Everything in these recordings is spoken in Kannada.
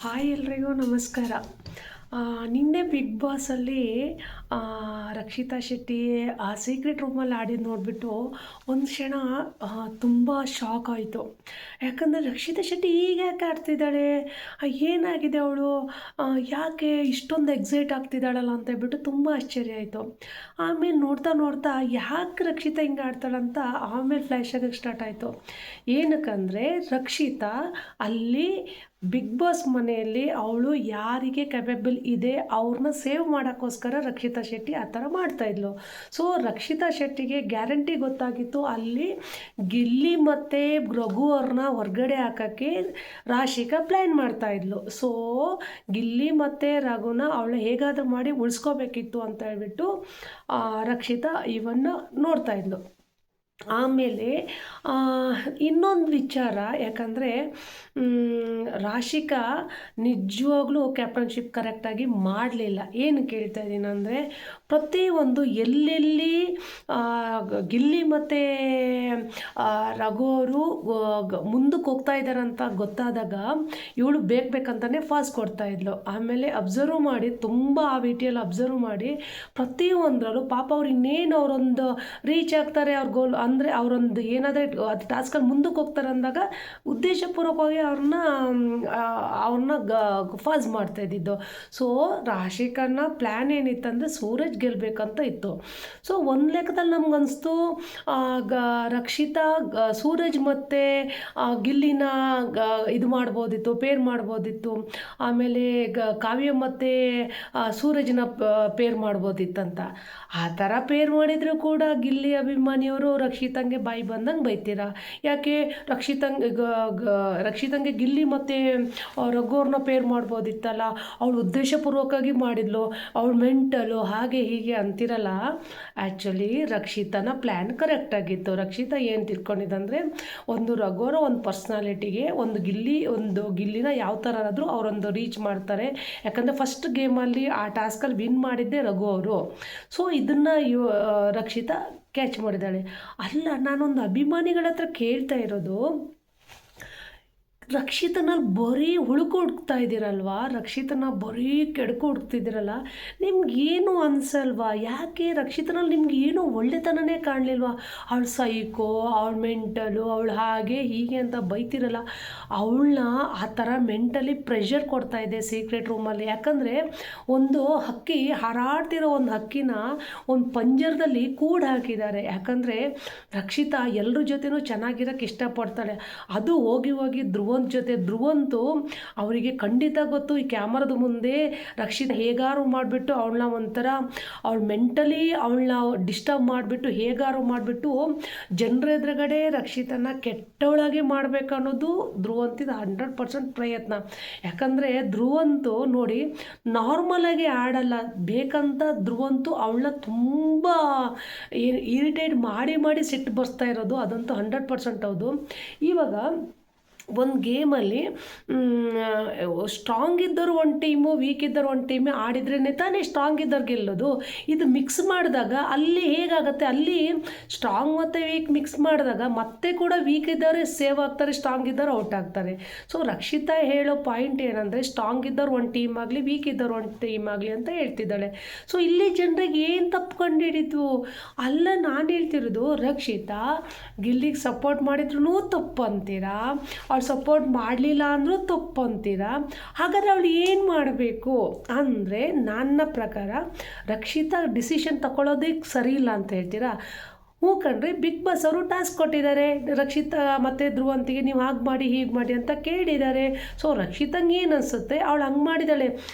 ಹಾಯ್ ಎಲ್ರಿಗೂ ನಮಸ್ಕಾರ. ನಿನ್ನೆ ಬಿಗ್ ಬಾಸಲ್ಲಿ ರಕ್ಷಿತಾ ಶೆಟ್ಟಿ ಆ ಸೀಕ್ರೆಟ್ ರೂಮಲ್ಲಿ ಆಡಿದ್ದು ನೋಡಿಬಿಟ್ಟು ಒಂದು ಕ್ಷಣ ತುಂಬ ಶಾಕ್ ಆಯಿತು. ಯಾಕಂದರೆ ರಕ್ಷಿತಾ ಶೆಟ್ಟಿ ಈಗ ಯಾಕೆ ಆಡ್ತಿದ್ದಾಳೆ, ಏನಾಗಿದೆ ಅವಳು, ಯಾಕೆ ಇಷ್ಟೊಂದು ಎಕ್ಸೈಟ್ ಆಗ್ತಿದ್ದಾಳಲ್ಲ ಅಂತ ಹೇಳ್ಬಿಟ್ಟು ತುಂಬ ಆಶ್ಚರ್ಯ ಆಯಿತು. ಆಮೇಲೆ ನೋಡ್ತಾ ನೋಡ್ತಾ ಯಾಕೆ ರಕ್ಷಿತಾ ಹಿಂಗೆ ಆಡ್ತಾಳಂತ ಆಮೇಲೆ ಫ್ಲ್ಯಾಶ್ ಆಗೋಕ್ಕೆ ಸ್ಟಾರ್ಟ್ ಆಯಿತು. ಏನಕ್ಕಂದರೆ ರಕ್ಷಿತಾ ಅಲ್ಲಿ ಬಿಗ್ ಬಾಸ್ ಮನೆಯಲ್ಲಿ ಅವಳು ಯಾರಿಗೆ ಕೆಪೇಬಲ್ ಇದೆ ಅವ್ರನ್ನ ಸೇವ್ ಮಾಡೋಕ್ಕೋಸ್ಕರ ರಕ್ಷಿತಾ ಶೆಟ್ಟಿ ಆ ಥರ ಮಾಡ್ತಾಯಿದ್ಲು. ಸೊ ರಕ್ಷಿತಾ ಶೆಟ್ಟಿಗೆ ಗ್ಯಾರಂಟಿ ಗೊತ್ತಾಗಿತ್ತು ಅಲ್ಲಿ ಗಿಲ್ಲಿ ಮತ್ತು ರಘು ಅವ್ರನ್ನ ಹೊರಗಡೆ ಹಾಕೋಕ್ಕೆ ರಾಶಿಕಾ ಪ್ಲ್ಯಾನ್ ಮಾಡ್ತಾಯಿದ್ಲು. ಸೊ ಗಿಲ್ಲಿ ಮತ್ತು ರಘುನ ಅವಳು ಹೇಗಾದರೂ ಮಾಡಿ ಉಳಿಸ್ಕೋಬೇಕಿತ್ತು ಅಂತ ಹೇಳ್ಬಿಟ್ಟು ರಕ್ಷಿತಾ ಇವನ್ನು ನೋಡ್ತಾಯಿದ್ಲು. ಆಮೇಲೆ ಇನ್ನೊಂದು ವಿಚಾರ, ಯಾಕಂದರೆ ರಾಶಿಕಾ ನಿಜವಾಗ್ಲೂ ಕ್ಯಾಪ್ಟನ್ಶಿಪ್ ಕರೆಕ್ಟಾಗಿ ಮಾಡಲಿಲ್ಲ. ಏನು ಕೇಳ್ತಾ ಇದ್ದೀನಿ ಅಂದರೆ, ಪ್ರತಿಯೊಂದು ಎಲ್ಲೆಲ್ಲಿ ಗಿಲ್ಲಿ ಮತ್ತು ರಘು ಅವರು ಮುಂದಕ್ಕೆ ಹೋಗ್ತಾ ಇದ್ದಾರಂತ ಗೊತ್ತಾದಾಗ ಇವಳು ಬೇಕಂತಲೇ ಫಾಸ್ಟ್ ಕೊಡ್ತಾಯಿದ್ಲು. ಆಮೇಲೆ ಅಬ್ಸರ್ವ್ ಮಾಡಿ, ತುಂಬ ಆ ವಿಟಿಯಲ್ಲಿ ಅಬ್ಸರ್ವ್ ಮಾಡಿ ಪ್ರತಿಯೊಂದರಲ್ಲೂ ಪಾಪ ಅವ್ರು ಇನ್ನೇನು ಅವರೊಂದು ರೀಚ್ ಆಗ್ತಾರೆ ಅವ್ರ ಗೋಲ್ ಅಂದರೆ ಅವರೊಂದು ಏನಾದರೂ ಅದು ಟಾಸ್ಕಲ್ಲಿ ಮುಂದಕ್ಕೆ ಹೋಗ್ತಾರೆ ಅಂದಾಗ ಉದ್ದೇಶಪೂರ್ವಕವಾಗಿ ಅವ್ರನ್ನ ಫಾಸ್ ಮಾಡ್ತಾಯಿದ್ದಿದ್ದು. ಸೊ ರಾಶಿಕನ್ನ ಪ್ಲ್ಯಾನ್ ಏನಿತ್ತಂದರೆ ಸೂರಜ್ ಗೆಲ್ಲಬೇಕಂತ ಇತ್ತು. ಸೊ ಒಂದು ಲೆಕ್ಕದಲ್ಲಿ ನಮ್ಗೆ ಅನಿಸ್ತು ರಕ್ಷಿತಾ ಸೂರಜ್ ಮತ್ತು ಗಿಲ್ಲಿನ ಇದು ಮಾಡ್ಬೋದಿತ್ತು, ಪೇರ್ ಮಾಡ್ಬೋದಿತ್ತು. ಆಮೇಲೆ ಕಾವ್ಯ ಮತ್ತು ಸೂರಜ್ನ ಪೇರ್ ಮಾಡ್ಬೋದಿತ್ತಂತ. ಆ ಥರ ಪೇರ್ ಮಾಡಿದರೂ ಕೂಡ ಗಿಲ್ಲಿ ಅಭಿಮಾನಿಯವರು ರಕ್ಷಿತಂಗೆ ಬಾಯಿ ಬಂದಂಗೆ ಬೈತೀರಾ. ಯಾಕೆ ರಕ್ಷಿತಂಗೆ ಗಿಲ್ಲಿ ಮತ್ತು ರಘು ಅವ್ರನ್ನ ಪೇರ್ ಮಾಡ್ಬೋದಿತ್ತಲ್ಲ, ಅವಳು ಉದ್ದೇಶಪೂರ್ವಕವಾಗಿ ಮಾಡಿದ್ಲು, ಅವಳು ಮೆಂಟಲು ಹಾಗೆ ಹೀಗೆ ಅಂತಿರಲ್ಲ. ಆ್ಯಕ್ಚುಲಿ ರಕ್ಷಿತನ ಪ್ಲ್ಯಾನ್ ಕರೆಕ್ಟಾಗಿತ್ತು. ರಕ್ಷಿತಾ ಏನು ತಿಳ್ಕೊಂಡಿದ್ದಂದರೆ, ಒಂದು ರಘುವರ ಒಂದು ಪರ್ಸ್ನಾಲಿಟಿಗೆ ಒಂದು ಗಿಲ್ಲಿನ ಯಾವ ಥರ ಆದರೂ ಅವರೊಂದು ರೀಚ್ ಮಾಡ್ತಾರೆ. ಯಾಕಂದರೆ ಫಸ್ಟ್ ಗೇಮಲ್ಲಿ ಆ ಟಾಸ್ಕಲ್ಲಿ ವಿನ್ ಮಾಡಿದ್ದೆ ರಘು ಅವರು. ಸೊ ಇದನ್ನು ರಕ್ಷಿತಾ ಕ್ಯಾಚ್ ಮಾಡಿದ್ದಾಳೆ. ಅಲ್ಲ, ನಾನೊಂದು ಅಭಿಮಾನಿಗಳ ಹತ್ರ ಕೇಳ್ತಾ ಇರೋದು, ರಕ್ಷಿತನಲ್ಲಿ ಬರೀ ಹುಡುಕ್ತಾ ಇದ್ದೀರಲ್ವಾ, ರಕ್ಷಿತನ ಬರೀ ಹುಡುಕ್ತಿದ್ದೀರಲ್ಲ, ನಿಮ್ಗೇನು ಅನಿಸಲ್ವಾ? ಯಾಕೆ ರಕ್ಷಿತನಲ್ಲಿ ನಿಮ್ಗೆ ಏನೂ ಒಳ್ಳೆತನನೇ ಕಾಣಲಿಲ್ವಾ? ಅವಳು ಸೈಕೋ, ಅವಳು ಮೆಂಟಲು, ಅವಳು ಹಾಗೆ ಹೀಗೆ ಅಂತ ಬೈತಿರಲ್ಲ. ಅವಳನ್ನ ಆ ಥರ ಮೆಂಟಲಿ ಪ್ರೆಷರ್ ಕೊಡ್ತಾ ಇದೆ ಸೀಕ್ರೆಟ್ ರೂಮಲ್ಲಿ. ಯಾಕಂದರೆ ಒಂದು ಹಕ್ಕಿ ಹಾರಾಡ್ತಿರೋ ಒಂದು ಹಕ್ಕಿನ ಒಂದು ಪಂಜರದಲ್ಲಿ ಕೂಡು ಹಾಕಿದ್ದಾರೆ. ಯಾಕಂದರೆ ರಕ್ಷಿತಾ ಎಲ್ಲರ ಜೊತೆನೂ ಚೆನ್ನಾಗಿರೋಕ್ಕೆ ಇಷ್ಟಪಡ್ತಾಳೆ. ಅದು ಹೋಗಿ ಧ್ರುವಂತೂ ಅವರಿಗೆ ಖಂಡಿತ ಗೊತ್ತು, ಈ ಕ್ಯಾಮರಾದ ಮುಂದೆ ರಕ್ಷಿತಾ ಹೇಗಾರು ಮಾಡಿಬಿಟ್ಟು ಅವಳನ್ನ ಒಂಥರ ಮೆಂಟಲಿ ಅವಳನ್ನ ಡಿಸ್ಟರ್ಬ್ ಮಾಡಿಬಿಟ್ಟು ಹೇಗಾರು ಮಾಡಿಬಿಟ್ಟು ಜನರ ಎದುರುಗಡೆ ರಕ್ಷಿತನ ಕೆಟ್ಟವಳಾಗಿ ಮಾಡಬೇಕು ಅನ್ನೋದು ಧ್ರುವಂತಿದ 100% ಪ್ರಯತ್ನ. ಯಾಕಂದರೆ ಧ್ರುವಂತು ನೋಡಿ ನಾರ್ಮಲಾಗಿ ಆಡಲ್ಲ, ಬೇಕಂತ ಧ್ರುವಂತು ಅವಳನ್ನ ತುಂಬ ಇರಿಟೇಟ್ ಮಾಡಿ ಸಿಟ್ಟು ಬರ್ಸ್ತಾ ಇರೋದು, ಅದಂತೂ 100% ಹೌದು. ಇವಾಗ ಒಂದು ಗೇಮಲ್ಲಿ ಸ್ಟ್ರಾಂಗ್ ಇದ್ದವರು ಒಂದು ಟೀಮು, ವೀಕ್ ಇದ್ದವರು ಒಂದು ಟೀಮೇ ಆಡಿದ್ರೇ ತಾನೇ ಸ್ಟ್ರಾಂಗ್ ಇದ್ದವ್ರು ಗೆಲ್ಲೋದು. ಇದು ಮಿಕ್ಸ್ ಮಾಡಿದಾಗ ಅಲ್ಲಿ ಹೇಗಾಗುತ್ತೆ, ಅಲ್ಲಿ ಸ್ಟ್ರಾಂಗ್ ಮತ್ತು ವೀಕ್ ಮಿಕ್ಸ್ ಮಾಡಿದಾಗ ಮತ್ತೆ ಕೂಡ ವೀಕ್ ಇದ್ದವರೇ ಸೇವ್ ಆಗ್ತಾರೆ, ಸ್ಟ್ರಾಂಗ್ ಇದ್ದವರು ಔಟ್ ಆಗ್ತಾರೆ. ಸೊ ರಕ್ಷಿತಾ ಹೇಳೋ ಪಾಯಿಂಟ್ ಏನಂದರೆ, ಸ್ಟ್ರಾಂಗ್ ಇದ್ದವ್ರು ಒಂದು ಟೀಮ್ ಆಗಲಿ, ವೀಕ್ ಇದ್ದವ್ರು ಒಂದು ಟೀಮ್ ಆಗಲಿ ಅಂತ ಹೇಳ್ತಿದ್ದಾಳೆ. ಸೊ ಇಲ್ಲಿ ಜನರಿಗೆ ಏನು ತಪ್ಪು ಕಂಡುಹಿಡಿದು? ಅಲ್ಲ, ನಾನು ಹೇಳ್ತಿರೋದು, ರಕ್ಷಿತಾ ಗಿಲ್ಲಿಗೆ ಸಪೋರ್ಟ್ ಮಾಡಿದ್ರು ತಪ್ಪು ಅಂತೀರಾ, ಅವಳು ಸಪೋರ್ಟ್ ಮಾಡಲಿಲ್ಲ ಅಂದರೂ ತಪ್ಪು ಅಂತೀರಾ. ಹಾಗಾದರೆ ಅವಳು ಏನು ಮಾಡಬೇಕು ಅಂದರೆ, ನನ್ನ ಪ್ರಕಾರ ರಕ್ಷಿತಾ ಡಿಸಿಷನ್ ತಗೊಳ್ಳೋದಕ್ಕೆ ಸರಿ ಇಲ್ಲ ಅಂತ ಹೇಳ್ತೀರಾ? ಹ್ಞೂ ಕಣ್ರಿ, ಬಿಗ್ ಬಾಸ್ ಅವರು ಟಾಸ್ಕ್ ಕೊಟ್ಟಿದ್ದಾರೆ ರಕ್ಷಿತಾ ಮತ್ತು ಧ್ರುವಂತಿಗೆ, ನೀವು ಹಾಗೆ ಮಾಡಿ ಹೀಗೆ ಮಾಡಿ ಅಂತ ಕೇಳಿದ್ದಾರೆ. ಸೊ ರಕ್ಷಿತಂಗೆ ಏನು ಅನಿಸುತ್ತೆ, ಅವಳು ಹಂಗೆ ಮಾಡಿದ್ದಾಳೆ.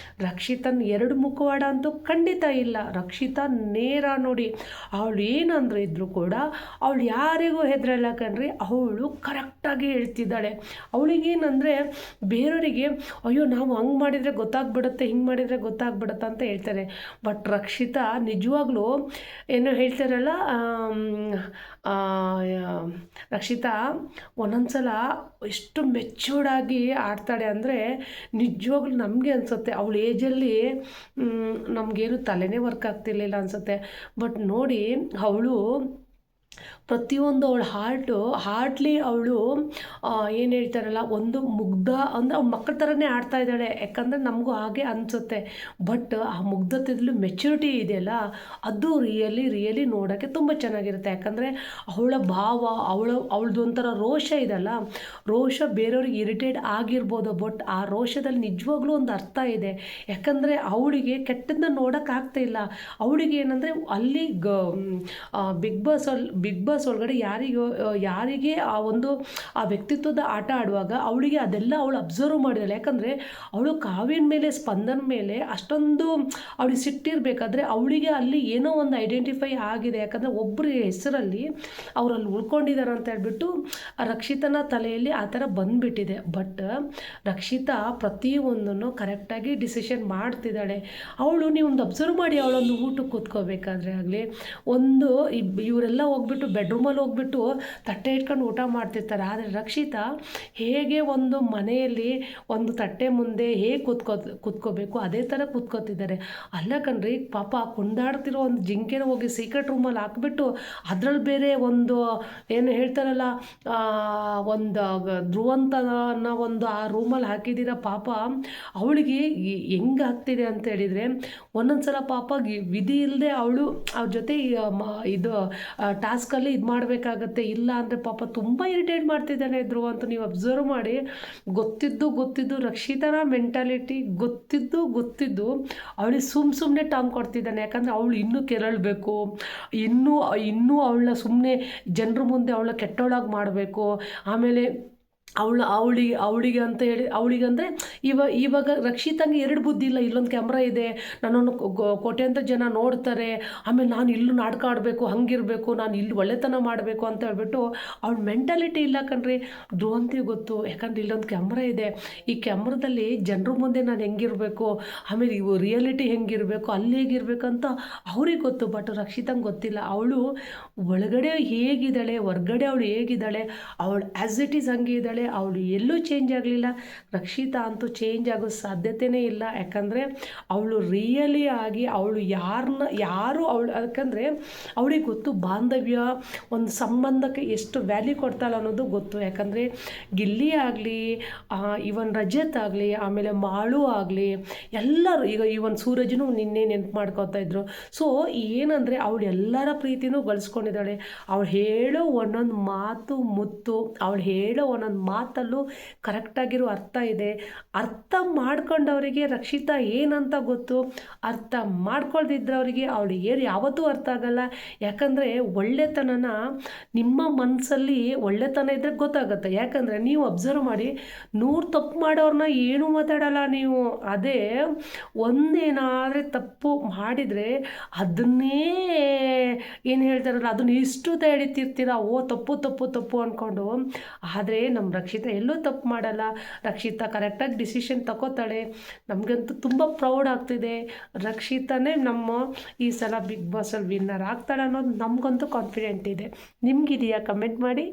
ರಕ್ಷಿತನ ಎರಡು ಮುಖವಾಡ ಅಂತೂ ಖಂಡಿತ ಇಲ್ಲ. ರಕ್ಷಿತಾ ನೇರ ನೋಡಿ, ಅವಳು ಏನಂದ್ರೆ ಇದ್ದರೂ ಕೂಡ ಅವಳು ಯಾರಿಗೂ ಹೆದರಲ್ಲ ಕಣ್ರಿ. ಅವಳು ಕರೆಕ್ಟಾಗಿ ಹೇಳ್ತಿದ್ದಾಳೆ. ಅವಳಿಗೇನಂದರೆ ಬೇರೆಯವರಿಗೆ ಅಯ್ಯೋ ನಾವು ಹಂಗೆ ಮಾಡಿದರೆ ಗೊತ್ತಾಗ್ಬಿಡುತ್ತೆ, ಹಿಂಗೆ ಮಾಡಿದರೆ ಗೊತ್ತಾಗ್ಬಿಡುತ್ತೆ ಅಂತ ಹೇಳ್ತಾರೆ. ಬಟ್ ರಕ್ಷಿತಾ ನಿಜವಾಗ್ಲೂ ಏನೋ ಹೇಳ್ತಾರಲ್ಲ, ರಕ್ಷಿತಾ ಒಂದೊಂದು ಸಲ ಎಷ್ಟು ಮೆಚ್ಯೂರ್ಡಾಗಿ ಆಡ್ತಾಳೆ ಅಂದರೆ ನಿಜವಾಗ್ಲೂ ನಮಗೆ ಅನಿಸುತ್ತೆ ಅವಳ ಏಜಲ್ಲಿ ನಮಗೇನು ತಲೆನೇ ವರ್ಕ್ ಆಗ್ತಿರ್ಲಿಲ್ಲ ಅನಿಸುತ್ತೆ. ಬಟ್ ನೋಡಿ ಅವಳು ಪ್ರತಿಯೊಂದು ಅವಳ ಹಾರ್ಟ್ಲಿ ಅವಳು ಏನು ಹೇಳ್ತಾರಲ್ಲ, ಒಂದು ಮುಗ್ಧ ಅಂದರೆ ಅವ್ಳ ಮಕ್ಕಳ ಥರನೇ ಆಡ್ತಾ ಇದ್ದಾಳೆ. ಯಾಕಂದರೆ ನಮಗೂ ಹಾಗೆ ಅನಿಸುತ್ತೆ. ಬಟ್ ಆ ಮುಗ್ಧತೆಯಲ್ಲಿ ಮೆಚ್ಯೂರಿಟಿ ಇದೆಯಲ್ಲ, ಅದು ರಿಯಲಿ ನೋಡೋಕ್ಕೆ ತುಂಬ ಚೆನ್ನಾಗಿರುತ್ತೆ. ಯಾಕಂದರೆ ಅವಳ ಭಾವ, ಅವಳದ್ದು ಒಂಥರ ರೋಷ ಇದೆಲ್ಲ, ರೋಷ ಬೇರೆಯವ್ರಿಗೆ ಇರಿಟೇಟ್ ಆಗಿರ್ಬೋದು, ಬಟ್ ಆ ರೋಷದಲ್ಲಿ ನಿಜವಾಗ್ಲೂ ಒಂದು ಅರ್ಥ ಇದೆ. ಯಾಕಂದರೆ ಅವಳಿಗೆ ಕೆಟ್ಟದ್ದನ್ನ ನೋಡೋಕ್ಕಾಗ್ತಾ ಇಲ್ಲ. ಅವಳಿಗೆ ಏನಂದರೆ ಅಲ್ಲಿ ಬಿಗ್ ಬಾಸ್ ಒಳಗಡೆ ಯಾರಿಗೆ ಆ ವ್ಯಕ್ತಿತ್ವದ ಆಟ ಆಡುವಾಗ ಅವಳಿಗೆ ಅದೆಲ್ಲ ಅವಳು ಅಬ್ಸರ್ವ್ ಮಾಡಿದಾಳೆ. ಯಾಕಂದರೆ ಅವಳು ಕಾವ್ಯನ ಮೇಲೆ, ಸ್ಪಂದನ ಮೇಲೆ ಅಷ್ಟೊಂದು ಅವಳಿಗೆ ಸಿಟ್ಟಿರಬೇಕಾದ್ರೆ ಅವಳಿಗೆ ಅಲ್ಲಿ ಏನೋ ಒಂದು ಐಡೆಂಟಿಫೈ ಆಗಿದೆ. ಯಾಕಂದರೆ ಒಬ್ಬರ ಹೆಸರಲ್ಲಿ ಅವರಲ್ಲಿ ಉಳ್ಕೊಂಡಿದ್ದಾರೆ ಅಂತ ಹೇಳ್ಬಿಟ್ಟು ರಕ್ಷಿತನ ತಲೆಯಲ್ಲಿ ಆ ಥರ ಬಂದುಬಿಟ್ಟಿದೆ. ಬಟ್ ರಕ್ಷಿತಾ ಪ್ರತಿಯೊಂದನ್ನು ಕರೆಕ್ಟಾಗಿ ಡಿಸಿಷನ್ ಮಾಡ್ತಿದ್ದಾಳೆ. ಅವಳು ನೀವೊಂದು ಅಬ್ಸರ್ವ್ ಮಾಡಿ, ಅವಳೊಂದು ಊಟಕ್ಕೆ ಕೂತ್ಕೋಬೇಕಾದ್ರೆ ಆಗಲಿ, ಇವರೆಲ್ಲ ಹೋಗ್ಬಿಟ್ಟು ಬೆಡ್ರೂಮಲ್ಲಿ ಹೋಗ್ಬಿಟ್ಟು ತಟ್ಟೆ ಇಟ್ಕೊಂಡು ಊಟ ಮಾಡ್ತಿರ್ತಾರೆ. ಆದರೆ ರಕ್ಷಿತಾ ಹೇಗೆ ಒಂದು ಮನೆಯಲ್ಲಿ ಒಂದು ತಟ್ಟೆ ಮುಂದೆ ಹೇಗೆ ಕೂತ್ಕೋಬೇಕು ಅದೇ ಥರ ಕೂತ್ಕೋತಿದ್ದಾರೆ. ಅಲ್ಲ ಕಣ್ರಿ, ಪಾಪ ಕುಂದಾಡ್ತಿರೋ ಒಂದು ಜಿಂಕೆನ ಹೋಗಿ ಸೀಕ್ರೆಟ್ ರೂಮಲ್ಲಿ ಹಾಕ್ಬಿಟ್ಟು ಅದ್ರಲ್ಲಿ ಬೇರೆ ಒಂದು ಏನು ಹೇಳ್ತಾರಲ್ಲ, ಒಂದು ಧ್ರುವಂತನ ಒಂದು ಆ ರೂಮಲ್ಲಿ ಹಾಕಿದ್ದೀರ. ಪಾಪ ಅವಳಿಗೆ ಹೆಂಗೆ ಆಗ್ತಿದೆ ಅಂತ ಹೇಳಿದರೆ, ಒಂದೊಂದು ಸಲ ಪಾಪ ವಿಧಿ ಇಲ್ಲದೆ ಅವಳು ಅವ್ರ ಜೊತೆ ಇದು ಟಾಸ್ಕಲ್ಲಿ ಇದು ಮಾಡಬೇಕಾಗತ್ತೆ. ಇಲ್ಲ ಅಂದರೆ ಪಾಪ ತುಂಬ ಇರಿಟೇಟ್ ಮಾಡ್ತಿದ್ದಾನೆ ಧ್ರುವ ಅಂತ ನೀವು ಅಬ್ಸರ್ವ್ ಮಾಡಿ. ಗೊತ್ತಿದ್ದು ರಕ್ಷಿತನ ಮೆಂಟಾಲಿಟಿ ಗೊತ್ತಿದ್ದು ಅವಳಿಗೆ ಸುಮ್ಮನೆ ಟಾಂಗ್ ಕೊಡ್ತಿದ್ದಾನೆ. ಯಾಕಂದರೆ ಅವಳು ಇನ್ನೂ ಕೆರಳಬೇಕು, ಇನ್ನೂ ಅವಳನ್ನ ಸುಮ್ಮನೆ ಜನರ ಮುಂದೆ ಅವಳ ಕೆಟ್ಟವಳಾಗಿ ಮಾಡಬೇಕು. ಆಮೇಲೆ ಅವಳಿಗೆ ಅಂತ ಹೇಳಿ ಅವಳಿಗಂದರೆ ಇವಾಗ ರಕ್ಷಿತಂಗೆ ಎರಡು ಬುದ್ಧಿ ಇಲ್ಲ. ಇಲ್ಲೊಂದು ಕ್ಯಾಮ್ರಾ ಇದೆ, ನನ್ನನ್ನು ಕೋಟ್ಯಾಂತರ ಜನ ನೋಡ್ತಾರೆ, ಆಮೇಲೆ ನಾನು ಇಲ್ಲೂ ನಾಟಕ ಆಡಬೇಕು, ಹಂಗಿರಬೇಕು, ನಾನು ಇಲ್ಲಿ ಒಳ್ಳೆತನ ಮಾಡಬೇಕು ಅಂತ ಹೇಳ್ಬಿಟ್ಟು ಅವಳ ಮೆಂಟಾಲಿಟಿ ಇಲ್ಲ ಕಣ್ರಿ. ಧ್ರುವಂತಿಗೆ ಗೊತ್ತು. ಯಾಕಂದರೆ ಇಲ್ಲೊಂದು ಕ್ಯಾಮ್ರಾ ಇದೆ, ಈ ಕ್ಯಾಮ್ರಾದಲ್ಲಿ ಜನರ ಮುಂದೆ ನಾನು ಹೆಂಗಿರಬೇಕು, ಆಮೇಲೆ ಇವು ರಿಯಾಲಿಟಿ ಹೆಂಗಿರಬೇಕು, ಅಲ್ಲಿ ಹೇಗಿರ್ಬೇಕಂತ ಅವ್ರಿಗೆ ಗೊತ್ತು. ಬಟ್ ರಕ್ಷಿತಂಗೆ ಗೊತ್ತಿಲ್ಲ. ಅವಳು ಒಳಗಡೆ ಹೇಗಿದ್ದಾಳೆ, ಹೊರ್ಗಡೆ ಅವಳು ಹೇಗಿದ್ದಾಳೆ, ಅವಳು ಆ್ಯಸ್ ಇಟ್ ಈಸ್ ಹಂಗೆ ಇದ್ದಾಳೆ. ಅವಳು ಎಲ್ಲೂ ಚೇಂಜ್ ಆಗಲಿಲ್ಲ. ರಕ್ಷಿತಾ ಅಂತೂ ಚೇಂಜ್ ಆಗೋ ಸಾಧ್ಯತೆಯೇ ಇಲ್ಲ. ಯಾಕಂದರೆ ಅವಳು ರಿಯಲಿ ಆಗಿ ಯಾರು ಅವಳು, ಯಾಕಂದರೆ ಅವಳಿಗೆ ಗೊತ್ತು ಬಾಂಧವ್ಯ, ಒಂದು ಸಂಬಂಧಕ್ಕೆ ಎಷ್ಟು ವ್ಯಾಲ್ಯೂ ಕೊಡ್ತಾಳೆ ಅನ್ನೋದು ಗೊತ್ತು. ಯಾಕಂದರೆ ಗಿಲ್ಲಿ ಆಗಲಿ, ಇವನ್ ರಜತ್ ಆಗಲಿ, ಆಮೇಲೆ ಮಾಳು ಆಗಲಿ, ಎಲ್ಲರೂ ಈಗ ಇವನ್ ಸೂರಜ್ನು ನಿನ್ನೆ ನೆನಪು ಮಾಡ್ಕೋತಾ ಇದ್ರು. ಸೊ ಏನಂದರೆ ಅವಳು ಎಲ್ಲರ ಪ್ರೀತಿನೂ ಗಳಿಸ್ಕೊಂಡಿದ್ದಾಳೆ. ಅವಳು ಹೇಳೋ ಒಂದೊಂದು ಮಾತು ಮುತ್ತು, ಅವಳು ಹೇಳೋ ಒಂದೊಂದು ಮಾತಲ್ಲೂ ಕರೆಕ್ಟಾಗಿರೋ ಅರ್ಥ ಇದೆ. ಅರ್ಥ ಮಾಡ್ಕೊಂಡವರಿಗೆ ರಕ್ಷಿತಾ ಏನಂತ ಗೊತ್ತು, ಅರ್ಥ ಮಾಡ್ಕೊಳ್ದಿದ್ದವರಿಗೆ ಅವಳು ಯಾವತ್ತೂ ಅರ್ಥ ಆಗಲ್ಲ. ಯಾಕಂದರೆ ಒಳ್ಳೆತನನ ನಿಮ್ಮ ಮನಸ್ಸಲ್ಲಿ ಒಳ್ಳೆತನ ಇದ್ದರೆ ಗೊತ್ತಾಗುತ್ತೆ. ಯಾಕಂದರೆ ನೀವು ಅಬ್ಸರ್ವ್ ಮಾಡಿ, 100 ತಪ್ಪು ಮಾಡೋರನ್ನ ಏನೂ ಮಾತಾಡಲ್ಲ ನೀವು. ಅದೇ ಒಂದೇನಾದರೆ ತಪ್ಪು ಮಾಡಿದರೆ ಅದನ್ನೇ ಏನು ಹೇಳ್ತಾರಲ್ಲ, ಅದನ್ನು ಇಷ್ಟು ಹಿಡಿತಿರ್ತೀರ, ತಪ್ಪು ಅಂದ್ಕೊಂಡು. ಆದರೆ ನಮ್ಮ ರಕ್ಷಿತಾ ಎಲ್ಲೂ ತಪ್ಪು ಮಾಡಲ್ಲ. ರಕ್ಷಿತಾ ಕರೆಕ್ಟಾಗಿ ಡಿಸಿಷನ್ ತಗೋತಾಳೆ. ನಮಗಂತೂ ತುಂಬ ಪ್ರೌಡ್ ಆಗ್ತಿದೆ. ರಕ್ಷಿತಾನೇ ನಮ್ಮ ಈ ಸಲ ಬಿಗ್ ಬಾಸಲ್ಲಿ ವಿನ್ನರ್ ಆಗ್ತಾಳೆ ಅನ್ನೋದು ನಮಗಂತೂ ಕಾನ್ಫಿಡೆಂಟ್ ಇದೆ. ನಿಮಗಿದೆಯಾ? ಕಮೆಂಟ್ ಮಾಡಿ.